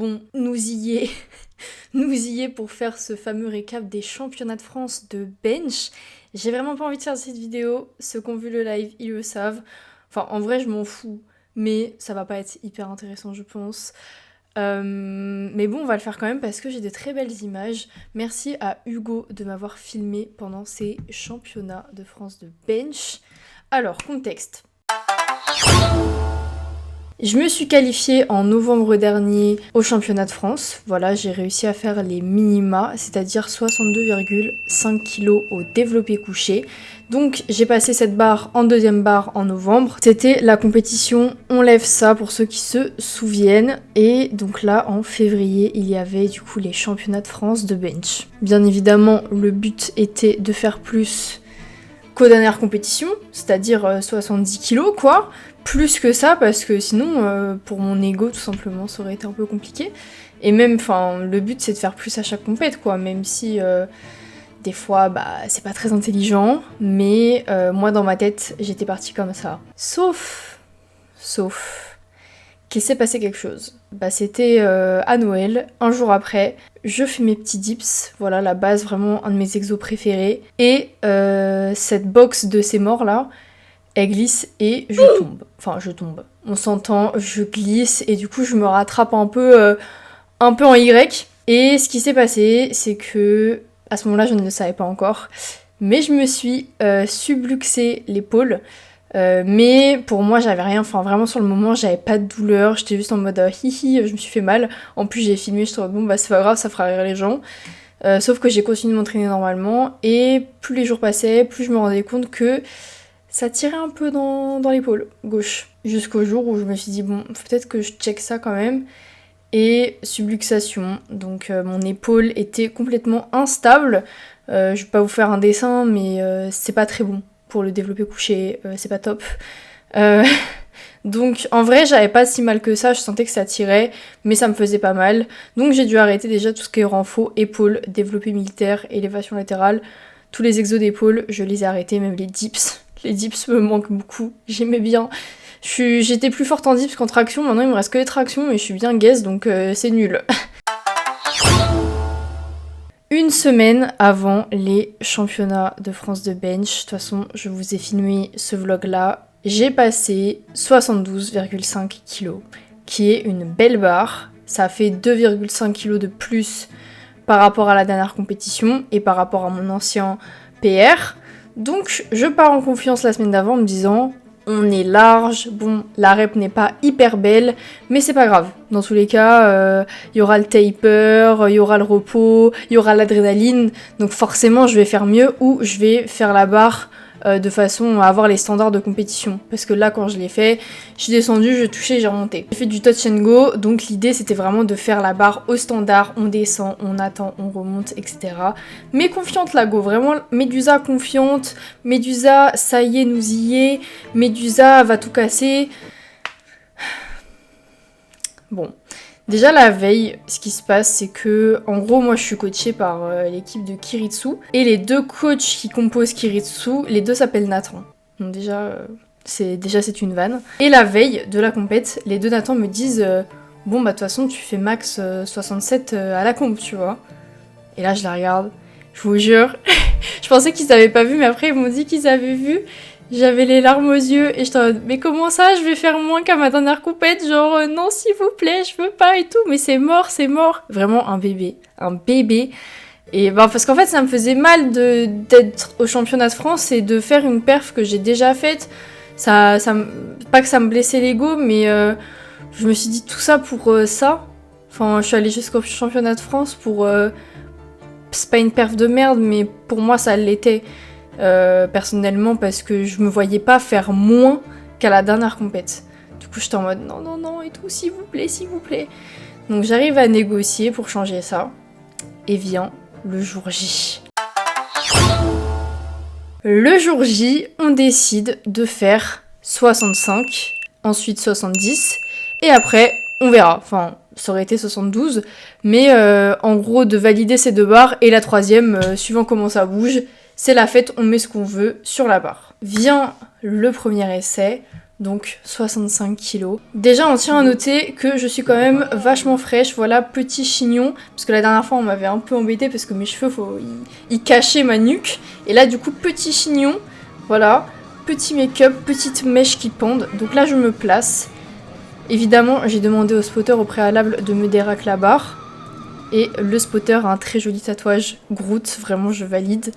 Bon, nous y est. Nous y est pour faire ce fameux récap des championnats de France de bench. J'ai vraiment pas envie de faire cette vidéo. Ceux qui ont vu le live, ils le savent. Enfin, en vrai, je m'en fous. Mais ça va pas être hyper intéressant, je pense. Mais bon, on va le faire quand même parce que j'ai des très belles images. Merci à Hugo de m'avoir filmé pendant ces championnats de France de bench. Alors, contexte. Je me suis qualifiée en novembre dernier au championnat de France. Voilà, j'ai réussi à faire les minima, c'est-à-dire 62,5 kg au développé couché. Donc j'ai passé cette barre en deuxième barre en novembre. C'était la compétition On lève ça pour ceux qui se souviennent. Et donc là, en février, il y avait du coup les championnats de France de bench. Bien évidemment, le but était de faire plus qu'aux dernières compétitions, c'est-à-dire 70 kg quoi. Plus que ça, parce que sinon, pour mon ego, tout simplement, ça aurait été un peu compliqué. Et même, enfin, le but, c'est de faire plus à chaque compète, quoi. Même si, des fois, bah, c'est pas très intelligent. Mais moi, dans ma tête, j'étais partie comme ça. Sauf, qu'il s'est passé quelque chose. Bah, c'était à Noël, un jour après, je fais mes petits dips, voilà, la base, vraiment un de mes exos préférés. Et cette box de ces morts là, elle glisse et je tombe. Enfin, je tombe. On s'entend, je glisse et du coup, je me rattrape un peu en Y. Et ce qui s'est passé, c'est que, à ce moment-là, je ne le savais pas encore, mais je me suis subluxé l'épaule. Mais pour moi, j'avais rien. Enfin, vraiment, sur le moment, j'avais pas de douleur. J'étais juste en mode hihi, je me suis fait mal. En plus, j'ai filmé, je suis en mode bon, bah, c'est pas grave, ça fera rire les gens. Sauf que j'ai continué de m'entraîner normalement. Et plus les jours passaient, plus je me rendais compte que ça tirait un peu dans l'épaule gauche. Jusqu'au jour où je me suis dit, bon, faut peut-être que je check ça quand même. Et subluxation. Donc mon épaule était complètement instable. Je vais pas vous faire un dessin, mais c'est pas très bon pour le développé couché. C'est pas top. Donc en vrai, j'avais pas si mal que ça. Je sentais que ça tirait, mais ça me faisait pas mal. Donc j'ai dû arrêter déjà tout ce qui est renfo, épaule, développé militaire, élévation latérale. Tous les exos d'épaule, je les ai arrêtés, même les dips. Les dips me manquent beaucoup, j'aimais bien. J'étais plus forte en dips qu'en traction, maintenant il me reste que les tractions et je suis bien gaze, donc c'est nul. Une semaine avant les championnats de France de bench, de toute façon je vous ai filmé ce vlog là, j'ai passé 72,5 kg, qui est une belle barre. Ça fait 2,5 kg de plus par rapport à la dernière compétition et par rapport à mon ancien PR. Donc je pars en confiance la semaine d'avant en me disant on est large, bon la rep n'est pas hyper belle mais c'est pas grave, dans tous les cas il y aura le taper, il y aura le repos, il y aura l'adrénaline, donc forcément je vais faire mieux ou je vais faire la barre de façon à avoir les standards de compétition. Parce que là, quand je l'ai fait, j'ai descendu, je touchais, j'ai remonté. J'ai fait du touch and go, donc l'idée c'était vraiment de faire la barre au standard, on descend, on attend, on remonte, etc. Mais confiante la go, vraiment Médusa confiante, Médusa ça y est, nous y est, Médusa va tout casser. Bon. Déjà la veille, ce qui se passe, c'est que, en gros, moi je suis coachée par l'équipe de Kiritsu, et les deux coachs qui composent Kiritsu, les deux s'appellent Nathan. Donc déjà, c'est une vanne. Et la veille de la compète, les deux Nathan me disent bon bah de toute façon tu fais max 67 à la comp, tu vois. Et là je la regarde, je vous jure, je pensais qu'ils avaient pas vu, mais après ils m'ont dit qu'ils avaient vu. J'avais les larmes aux yeux et j'étais en mode mais comment ça je vais faire moins qu'à ma dernière compète, genre non s'il vous plaît je veux pas et tout, mais c'est mort. Vraiment un bébé. Et bah parce qu'en fait ça me faisait mal d'être au championnat de France et de faire une perf que j'ai déjà faite. Pas que ça me blessait l'ego, mais je me suis dit tout ça pour ça. Enfin je suis allée jusqu'au championnat de France pour... c'est pas une perf de merde, mais pour moi ça l'était. Personnellement parce que je me voyais pas faire moins qu'à la dernière compète. Du coup j'étais en mode non et tout, s'il vous plaît. Donc j'arrive à négocier pour changer ça. Et vient le jour J. Le jour J, on décide de faire 65, ensuite 70, et après on verra. Enfin, ça aurait été 72, mais en gros de valider ces deux barres, et la troisième, suivant comment ça bouge, c'est la fête, on met ce qu'on veut sur la barre. Vient le premier essai, donc 65 kilos. Déjà on tient à noter que je suis quand même vachement fraîche, voilà, petit chignon, parce que la dernière fois on m'avait un peu embêté parce que mes cheveux, ils cachaient ma nuque, et là du coup petit chignon, voilà, petit make-up, petite mèche qui pendent, donc là je me place. Évidemment j'ai demandé au spotter au préalable de me dérac la barre, et le spotter a un très joli tatouage Groot, vraiment je valide.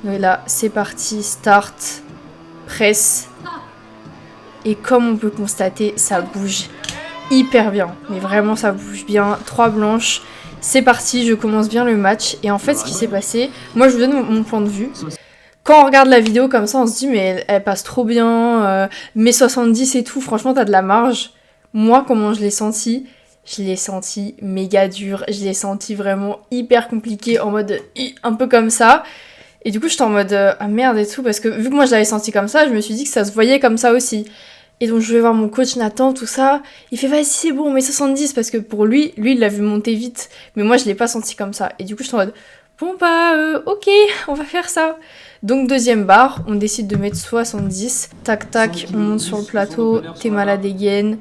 Et là, c'est parti, start, presse. Et comme on peut constater, ça bouge hyper bien. Mais vraiment, ça bouge bien. 3 blanches. C'est parti, je commence bien le match. Et en fait, ce qui s'est passé, moi, je vous donne mon point de vue. Quand on regarde la vidéo comme ça, on se dit, mais elle passe trop bien. Mes 70 et tout, franchement, t'as de la marge. Moi, comment je l'ai senti? Je l'ai senti méga dur. Je l'ai senti vraiment hyper compliqué, en mode un peu comme ça. Et du coup, j'étais en mode ah merde et tout, parce que vu que moi je l'avais senti comme ça, je me suis dit que ça se voyait comme ça aussi. Et donc je vais voir mon coach Nathan, tout ça. Il fait vas-y, c'est bon, on met 70, parce que pour lui il l'a vu monter vite. Mais moi je l'ai pas senti comme ça. Et du coup, j'étais en mode bon bah ok, on va faire ça. Donc deuxième barre, on décide de mettre 70. Tac tac, on monte sur le plateau, t'es malade des gaines,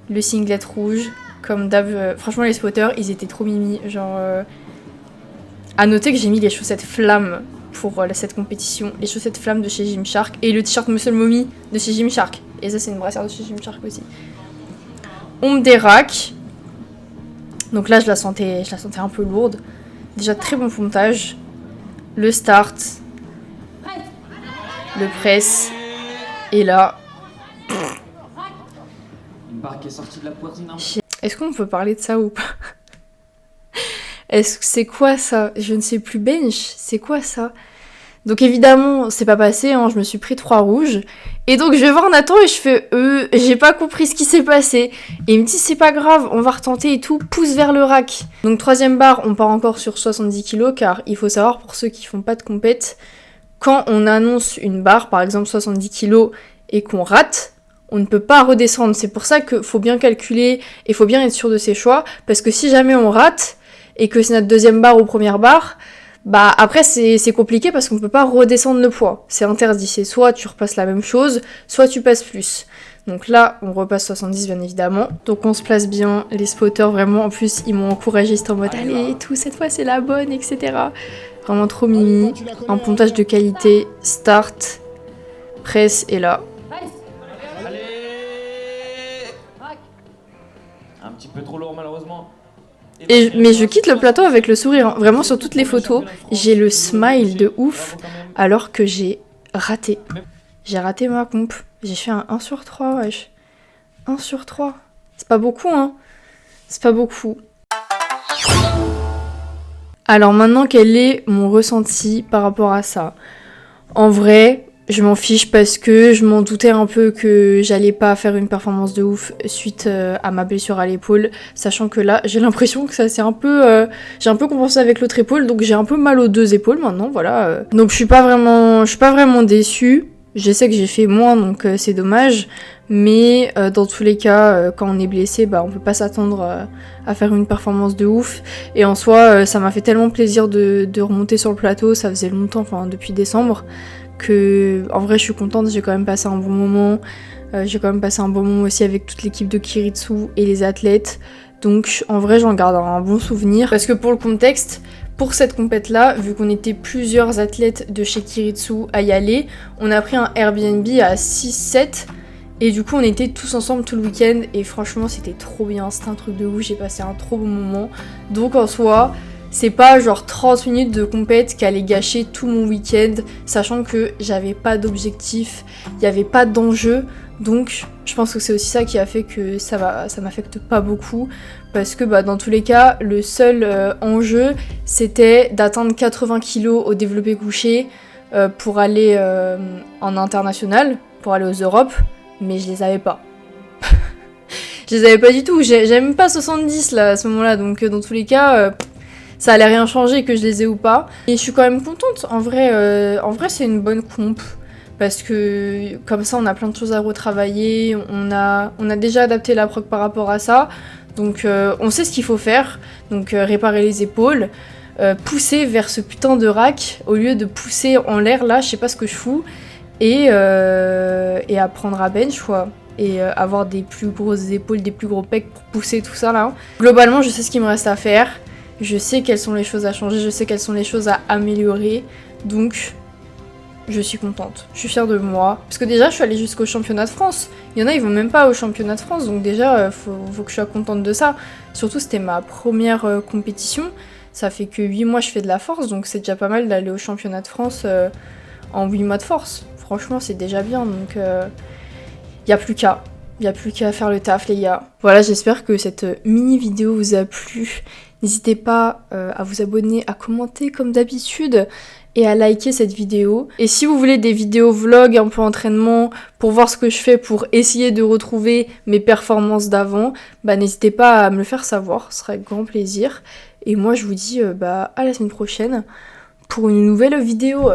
le singlet rouge. Comme d'hab, franchement les spotters, ils étaient trop mimi. Genre, à noter que j'ai mis les chaussettes flammes pour cette compétition, les chaussettes flammes de chez Gymshark et le t-shirt Muscle Mommy de chez Gymshark. Et ça c'est une brassière de chez Gymshark aussi. On me déraque. Donc là je la sentais un peu lourde. Déjà très bon pontage. Le start. Le press. Et là. Une barre qui est sortie de la poitrine. Est-ce qu'on peut parler de ça ou pas? Est-ce que c'est quoi ça? Je ne sais plus, bench, c'est quoi ça? Donc évidemment, c'est pas passé, hein, je me suis pris 3 rouges. Et donc je vais voir Nathan et je fais j'ai pas compris ce qui s'est passé. Et il me dit c'est pas grave, on va retenter et tout, pousse vers le rack. Donc troisième barre, on part encore sur 70 kilos car il faut savoir pour ceux qui font pas de compète, quand on annonce une barre, par exemple 70 kilos, et qu'on rate, on ne peut pas redescendre. C'est pour ça qu'il faut bien calculer et faut bien être sûr de ses choix. Parce que si jamais on rate, et que c'est notre deuxième barre ou première barre, bah après c'est compliqué parce qu'on peut pas redescendre le poids. C'est interdit, c'est soit tu repasses la même chose, soit tu passes plus. Donc là, on repasse 70 bien évidemment. Donc on se place bien, les spotters vraiment, en plus ils m'ont encouragé, c'était en mode allez, tout, cette fois c'est la bonne, etc. Vraiment trop mimi, un pontage de qualité, start, presse et là. Allez. Un petit peu trop lourd malheureusement. Mais je quitte le plateau avec le sourire, hein. Vraiment sur toutes les photos, j'ai le smile de ouf, alors que j'ai raté. J'ai raté ma comp. J'ai fait un 1 sur 3, wesh. 1 sur 3. C'est pas beaucoup, hein. C'est pas beaucoup. Alors maintenant, quel est mon ressenti par rapport à ça? En vrai, je m'en fiche parce que je m'en doutais un peu que j'allais pas faire une performance de ouf suite à ma blessure à l'épaule, sachant que là j'ai l'impression que ça c'est un peu j'ai un peu compensé avec l'autre épaule, donc j'ai un peu mal aux deux épaules maintenant, voilà. Donc je suis pas vraiment déçue. Je sais que j'ai fait moins, donc c'est dommage, mais dans tous les cas, quand on est blessé, bah on peut pas s'attendre à faire une performance de ouf. Et en soi, ça m'a fait tellement plaisir de remonter sur le plateau, ça faisait longtemps, enfin depuis décembre, que en vrai je suis contente, j'ai quand même passé un bon moment. J'ai quand même passé un bon moment aussi avec toute l'équipe de Kiritsu et les athlètes. Donc en vrai j'en garde un bon souvenir. Parce que pour le contexte, pour cette compète là, vu qu'on était plusieurs athlètes de chez Kiritsu à y aller, on a pris un Airbnb à 6-7. Et du coup on était tous ensemble tout le week-end. Et franchement c'était trop bien, c'était un truc de ouf, j'ai passé un trop bon moment. Donc en soi, c'est pas genre 30 minutes de compète qui allait gâcher tout mon week-end, sachant que j'avais pas d'objectif, il y avait pas d'enjeu, donc je pense que c'est aussi ça qui a fait que ça m'affecte pas beaucoup, parce que bah, dans tous les cas, le seul enjeu, c'était d'atteindre 80 kg au développé couché pour aller en international, pour aller aux Europes, mais je les avais pas. Je les avais pas du tout, j'avais même pas 70 là à ce moment-là, donc dans tous les cas... ça allait rien changer que je les ai ou pas. Et je suis quand même contente. En vrai c'est une bonne comp. Parce que comme ça, on a plein de choses à retravailler. On a déjà adapté la prog par rapport à ça. Donc on sait ce qu'il faut faire. Donc réparer les épaules. Pousser vers ce putain de rack. Au lieu de pousser en l'air, là, je sais pas ce que je fous. et apprendre à bench quoi. Et avoir des plus grosses épaules, des plus gros pecs pour pousser tout ça là. Globalement, je sais ce qu'il me reste à faire. Je sais quelles sont les choses à changer, je sais quelles sont les choses à améliorer. Donc, je suis contente. Je suis fière de moi. Parce que déjà, je suis allée jusqu'au championnat de France. Il y en a, ils vont même pas au championnat de France. Donc déjà, faut que je sois contente de ça. Surtout, c'était ma première compétition. Ça fait que 8 mois, je fais de la force. Donc c'est déjà pas mal d'aller au championnat de France en 8 mois de force. Franchement, c'est déjà bien. Donc, y a plus qu'à. Il n'y a plus qu'à faire le taf, les gars. Voilà, j'espère que cette mini vidéo vous a plu. N'hésitez pas à vous abonner, à commenter comme d'habitude et à liker cette vidéo. Et si vous voulez des vidéos vlog un peu entraînement pour voir ce que je fais pour essayer de retrouver mes performances d'avant, bah n'hésitez pas à me le faire savoir, ce sera avec grand plaisir. Et moi je vous dis à la semaine prochaine pour une nouvelle vidéo.